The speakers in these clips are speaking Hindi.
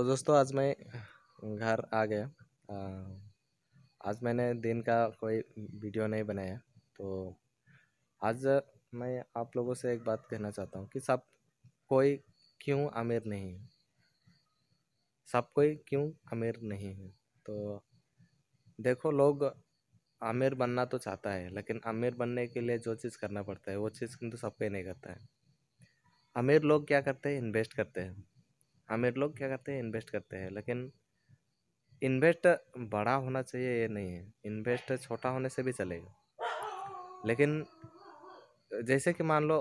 तो दोस्तों आज मैं घर आ गया। आज मैंने दिन का कोई वीडियो नहीं बनाया। तो आज मैं आप लोगों से एक बात कहना चाहता हूँ कि सब कोई क्यों अमीर नहीं है। सब कोई क्यों अमीर नहीं है। तो देखो, लोग अमीर बनना तो चाहता है, लेकिन अमीर बनने के लिए जो चीज़ करना पड़ता है वो चीज़ किंतु सब कोई नहीं करता है। अमीर लोग क्या करते हैं? इन्वेस्ट करते हैं। अमीर लोग क्या करते हैं? इन्वेस्ट करते हैं। लेकिन इन्वेस्ट बड़ा होना चाहिए ये नहीं है, इन्वेस्ट छोटा होने से भी चलेगा। लेकिन जैसे कि मान लो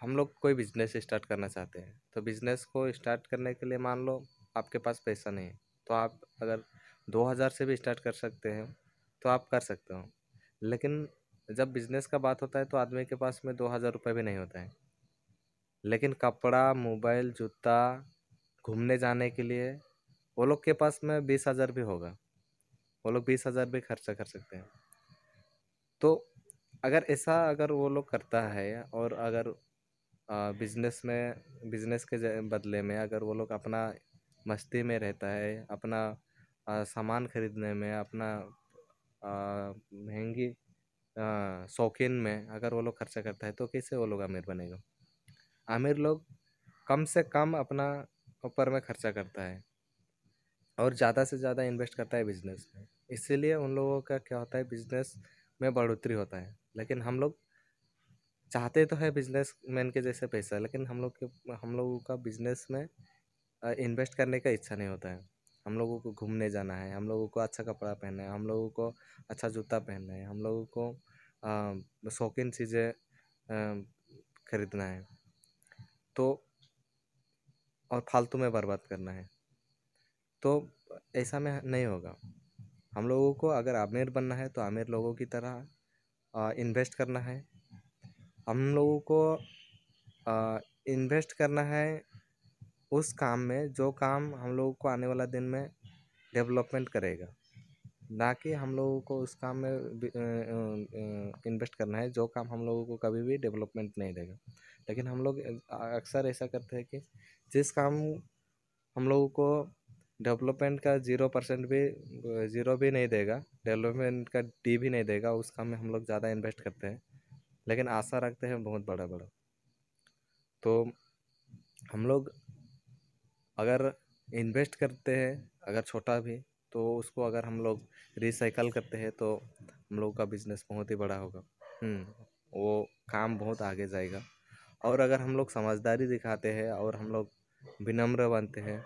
हम लोग कोई बिजनेस स्टार्ट करना चाहते हैं, तो बिजनेस को स्टार्ट करने के लिए मान लो आपके पास पैसा नहीं है, तो आप अगर 2000 से भी स्टार्ट कर सकते हैं तो आप कर सकते हो। लेकिन जब बिजनेस का बात होता है तो आदमी के पास में 2000 रुपये भी नहीं होता है। लेकिन कपड़ा, मोबाइल, जूता, घूमने जाने के लिए वो लोग के पास में 20,000 भी होगा। वो लोग 20,000 भी खर्चा कर सकते हैं। तो अगर वो लोग करता है, और अगर बिजनेस के बदले में अगर वो लोग अपना मस्ती में रहता है, अपना सामान खरीदने में, अपना महंगी शौकीन में अगर वो लोग खर्चा करता है, तो कैसे वो लोग अमीर बनेगा? अमीर लोग कम से कम अपना ऊपर में खर्चा करता है और ज़्यादा से ज़्यादा इन्वेस्ट करता है बिजनेस में। इसीलिए उन लोगों का क्या होता है, बिजनेस में बढ़ोतरी होता है। लेकिन हम लोग चाहते तो है बिजनेसमैन के जैसे पैसा, लेकिन हम लोगों का बिजनेस में इन्वेस्ट करने का इच्छा नहीं होता है। हम लोगों को घूमने जाना है, हम लोगों को अच्छा कपड़ा पहनना है, हम लोगों को अच्छा जूता पहनना है, हम लोगों को शौकीन चीज़ें खरीदना है, तो और फालतू में बर्बाद करना है। तो ऐसा में नहीं होगा। हम लोगों को अगर अमीर बनना है तो अमीर लोगों की तरह इन्वेस्ट करना है। हम लोगों को इन्वेस्ट करना है उस काम में जो काम हम लोगों को आने वाला दिन में डेवलपमेंट करेगा, ना कि हम लोगों को उस काम में इन्वेस्ट करना है जो काम हम लोगों को कभी भी डेवलपमेंट नहीं देगा। लेकिन हम लोग अक्सर ऐसा करते हैं कि जिस काम हम लोगों को डेवलपमेंट का 0% भी, 0 भी नहीं देगा, डेवलपमेंट का डी भी नहीं देगा, उस काम में हम लोग ज़्यादा इन्वेस्ट करते हैं, लेकिन आशा रखते हैं बहुत बड़ा बड़ा। तो हम लोग अगर इन्वेस्ट करते हैं, अगर छोटा भी, तो उसको अगर हम लोग रिसाइकल करते हैं तो हम लोग का बिजनेस बहुत ही बड़ा होगा। वो काम बहुत आगे जाएगा। और अगर हम लोग समझदारी दिखाते हैं और हम लोग विनम्र बनते हैं,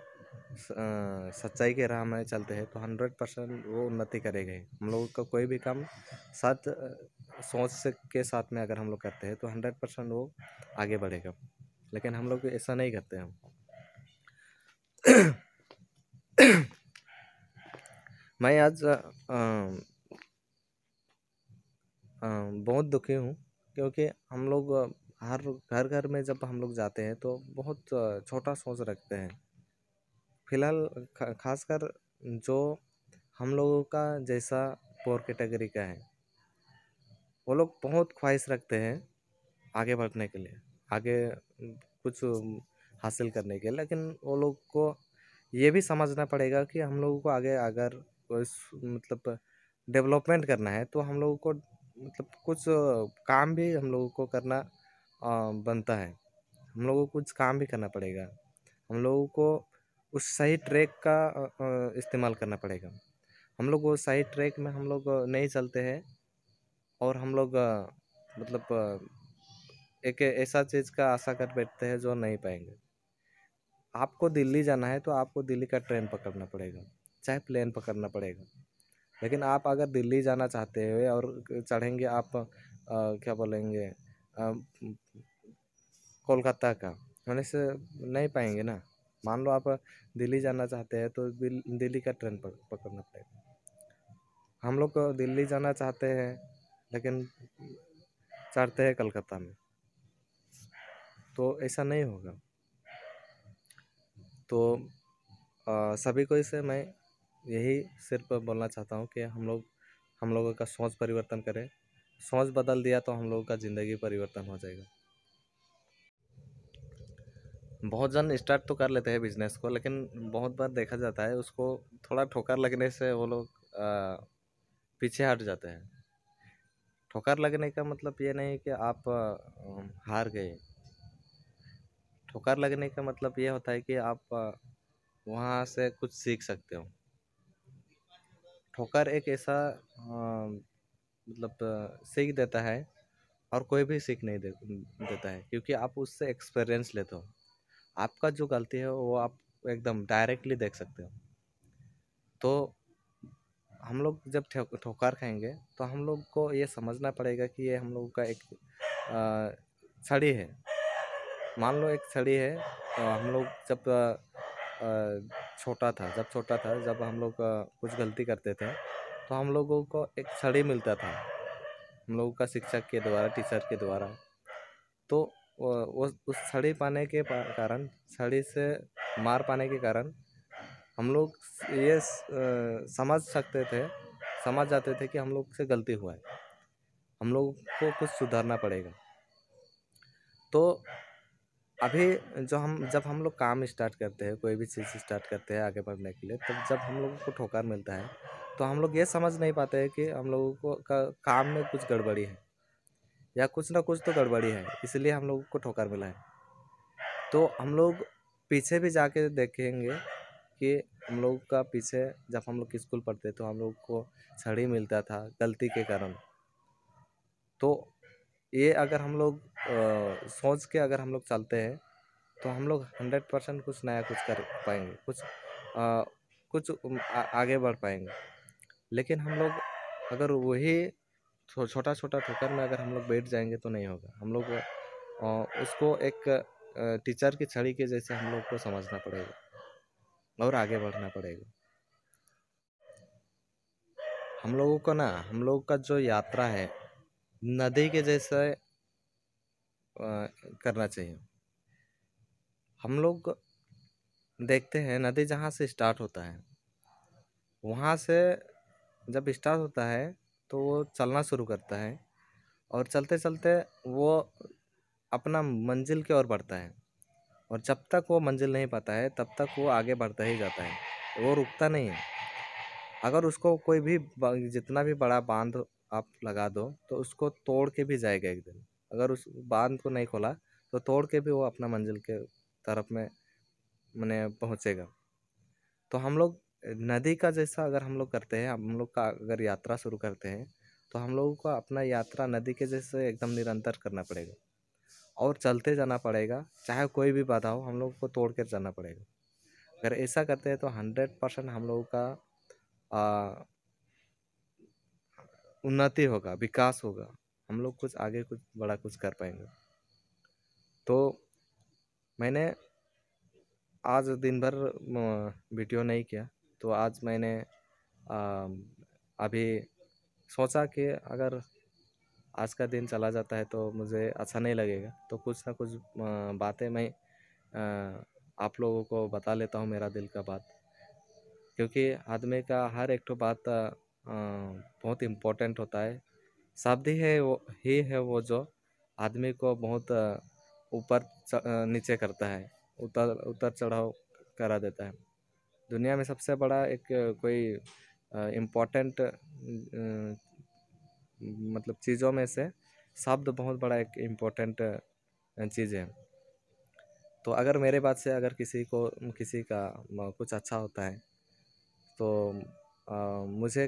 सच्चाई के राह में चलते हैं, तो 100% वो उन्नति करेगा ही। हम लोगों का कोई भी काम सच के साथ में अगर हम लोग करते हैं तो 100% वो आगे बढ़ेगा। लेकिन हम लोग ऐसा नहीं करते हैं। मैं आज बहुत दुखी हूँ, क्योंकि हम लोग हर घर घर में जब हम लोग जाते हैं तो बहुत छोटा सोच रखते हैं। फिलहाल खासकर जो हम लोगों का जैसा पोर कैटेगरी का है, वो लोग बहुत ख्वाहिश रखते हैं आगे बढ़ने के लिए, आगे कुछ हासिल करने के लिए। लेकिन वो लोग को ये भी समझना पड़ेगा कि हम लोगों को आगे अगर मतलब डेवलपमेंट करना है, तो हम लोगों को मतलब कुछ काम भी हम लोगों को करना बनता है। हम लोगों को कुछ काम भी करना पड़ेगा। हम लोगों को उस सही ट्रैक का इस्तेमाल करना पड़ेगा। हम लोग वो सही ट्रैक में हम लोग नहीं चलते हैं, और हम लोग एक ऐसा चीज़ का आशा कर बैठते हैं जो नहीं पाएंगे। आपको दिल्ली जाना है तो आपको दिल्ली का ट्रेन पकड़ना पड़ेगा, चाहे प्लेन पकड़ना पड़ेगा। लेकिन आप अगर दिल्ली जाना चाहते हैं और चढ़ेंगे आप क्या बोलेंगे कोलकाता का, होने से नहीं पाएंगे ना। मान लो आप दिल्ली जाना चाहते हैं तो दिल्ली का ट्रेन पकड़ना पड़ेगा। हम लोग दिल्ली जाना चाहते हैं लेकिन चढ़ते हैं कलकत्ता में, तो ऐसा नहीं होगा। तो सभी को इसे मैं यही सिर्फ बोलना चाहता हूँ कि हम लोगों का सोच परिवर्तन करें। सोच बदल दिया तो हम लोगों का ज़िंदगी परिवर्तन हो जाएगा। बहुत जन स्टार्ट तो कर लेते हैं बिजनेस को, लेकिन बहुत बार देखा जाता है उसको थोड़ा ठोकर लगने से वो लोग पीछे हट जाते हैं। ठोकर लगने का मतलब ये नहीं कि आप हार गए। ठोकर लगने का मतलब ये होता है कि आप वहाँ से कुछ सीख सकते हो। ठोकर एक ऐसा मतलब सीख देता है, और कोई भी सीख नहीं देता है, क्योंकि आप उससे एक्सपीरियंस लेते हो। आपका जो गलती है वो आप एकदम डायरेक्टली देख सकते हो। तो हम लोग जब ठोकर खाएंगे तो हम लोग को ये समझना पड़ेगा कि ये हम लोग का एक छड़ी है। मान लो एक छड़ी है, तो हम लोग जब छोटा था, जब हम लोग कुछ गलती करते थे, तो हम लोगों को एक छड़ी मिलता था हम लोगों का शिक्षक के द्वारा, टीचर के द्वारा। तो वो उस छड़ी पाने के कारण, छड़ी से मार पाने के कारण हम लोग ये समझ जाते थे कि हम लोग से गलती हुआ है, हम लोग को कुछ सुधारना पड़ेगा। तो अभी जब हम लोग काम स्टार्ट करते हैं, कोई भी चीज़ स्टार्ट करते हैं आगे बढ़ने के लिए, तब जब हम लोगों को ठोकर मिलता है तो हम लोग ये समझ नहीं पाते हैं कि हम लोगों को काम में कुछ गड़बड़ी है, या कुछ ना कुछ तो गड़बड़ी है, इसलिए हम लोगों को ठोकर मिला है। तो हम लोग पीछे भी जाके देखेंगे कि हम लोग का पीछे जब हम लोग स्कूल पढ़ते तो हम लोग को छड़ी मिलता था गलती के कारण। तो ये अगर हम लोग सोच के अगर हम लोग चलते हैं तो हम लोग 100% कुछ नया कुछ कर पाएंगे, कुछ आगे बढ़ पाएंगे। लेकिन हम लोग अगर वही छोटा छोटा ठोकर में अगर हम लोग बैठ जाएंगे तो नहीं होगा। हम लोग उसको एक टीचर की छड़ी के जैसे हम लोग को समझना पड़ेगा और आगे बढ़ना पड़ेगा। हम लोगों का जो यात्रा है नदी के जैसे करना चाहिए। हम लोग देखते हैं नदी जहाँ से स्टार्ट होता है, वहाँ से जब स्टार्ट होता है तो वो चलना शुरू करता है, और चलते चलते वो अपना मंजिल की ओर बढ़ता है। और जब तक वो मंजिल नहीं पाता है तब तक वो आगे बढ़ता ही जाता है, वो रुकता नहीं है। अगर उसको कोई भी जितना भी बड़ा बांध आप लगा दो तो उसको तोड़ के भी जाएगा एक दिन। अगर उस बांध को नहीं खोला तो तोड़ के भी वो अपना मंजिल के तरफ में मैंने पहुँचेगा। तो हम लोग नदी का जैसा अगर हम लोग करते हैं, हम लोग का अगर यात्रा शुरू करते हैं, तो हम लोगों को अपना यात्रा नदी के जैसे एकदम निरंतर करना पड़ेगा और चलते जाना पड़ेगा। चाहे कोई भी बाधा हो हम लोग को तोड़ कर जाना पड़ेगा। अगर ऐसा करते हैं तो 100% हम लोगों का उन्नति होगा, विकास होगा, हम लोग कुछ आगे कुछ बड़ा कुछ कर पाएंगे। तो मैंने आज दिन भर वीडियो नहीं किया, तो आज मैंने अभी सोचा कि अगर आज का दिन चला जाता है तो मुझे अच्छा नहीं लगेगा, तो कुछ ना कुछ बातें मैं आप लोगों को बता लेता हूँ, मेरा दिल का बात। क्योंकि आदमी का हर एक तो बात बहुत इम्पोर्टेंट होता है। शब्द ही है वो जो आदमी को बहुत ऊपर नीचे करता है, उतर उतर चढ़ाव करा देता है। दुनिया में सबसे बड़ा एक कोई इम्पोर्टेंट मतलब चीज़ों में से शब्द बहुत बड़ा एक इम्पोर्टेंट चीज़ है। तो अगर मेरे बात से अगर किसी का कुछ अच्छा होता है तो मुझे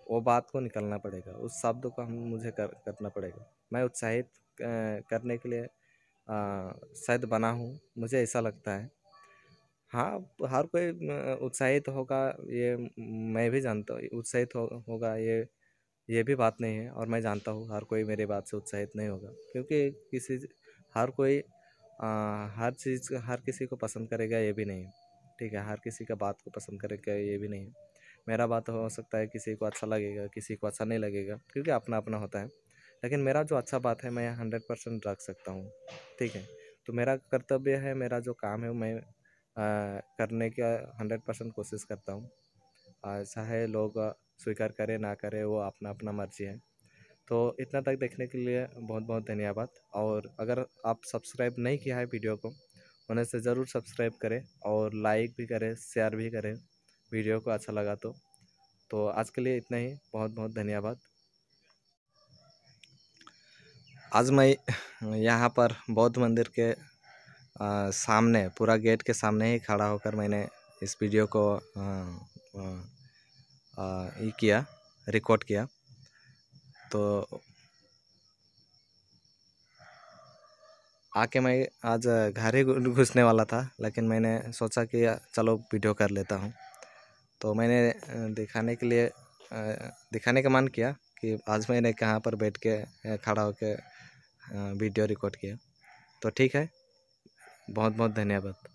वो बात को निकलना पड़ेगा, उस शब्द को मुझे करना पड़ेगा। मैं उत्साहित करने के लिए शायद बना हूँ, मुझे ऐसा लगता है। हाँ, हर कोई उत्साहित होगा, ये मैं भी जानता हूँ। उत्साहित होगा ये भी बात नहीं है, और मैं जानता हूँ हर कोई मेरे बात से उत्साहित नहीं होगा, क्योंकि हर कोई हर चीज़ हर किसी को पसंद करेगा ये भी नहीं है। ठीक है, हर किसी का बात को पसंद करेगा ये भी नहीं है। मेरा बात हो सकता है किसी को अच्छा लगेगा, किसी को अच्छा नहीं लगेगा, क्योंकि अपना अपना होता है। लेकिन मेरा जो अच्छा बात है मैं 100% रख सकता हूँ। ठीक है, तो मेरा कर्तव्य है, मेरा जो काम है मैं करने का 100% कोशिश करता हूँ। चाहे लोग स्वीकार करें ना करें वो अपना अपना मर्जी है। तो इतना तक देखने के लिए बहुत बहुत धन्यवाद। और अगर आप सब्सक्राइब नहीं किया है वीडियो को उन्हें से ज़रूर सब्सक्राइब करें और लाइक भी करें, शेयर भी करें वीडियो को अच्छा लगा तो आज के लिए इतना ही। बहुत बहुत धन्यवाद। आज मैं यहाँ पर बौद्ध मंदिर के सामने, पूरा गेट के सामने ही खड़ा होकर मैंने इस वीडियो को ये किया, रिकॉर्ड किया। तो आके मैं आज घर ही घुसने वाला था, लेकिन मैंने सोचा कि चलो वीडियो कर लेता हूँ। तो मैंने दिखाने का मन किया कि आज मैंने कहाँ पर बैठ के खड़ा होकर वीडियो रिकॉर्ड किया। तो ठीक है, बहुत बहुत धन्यवाद।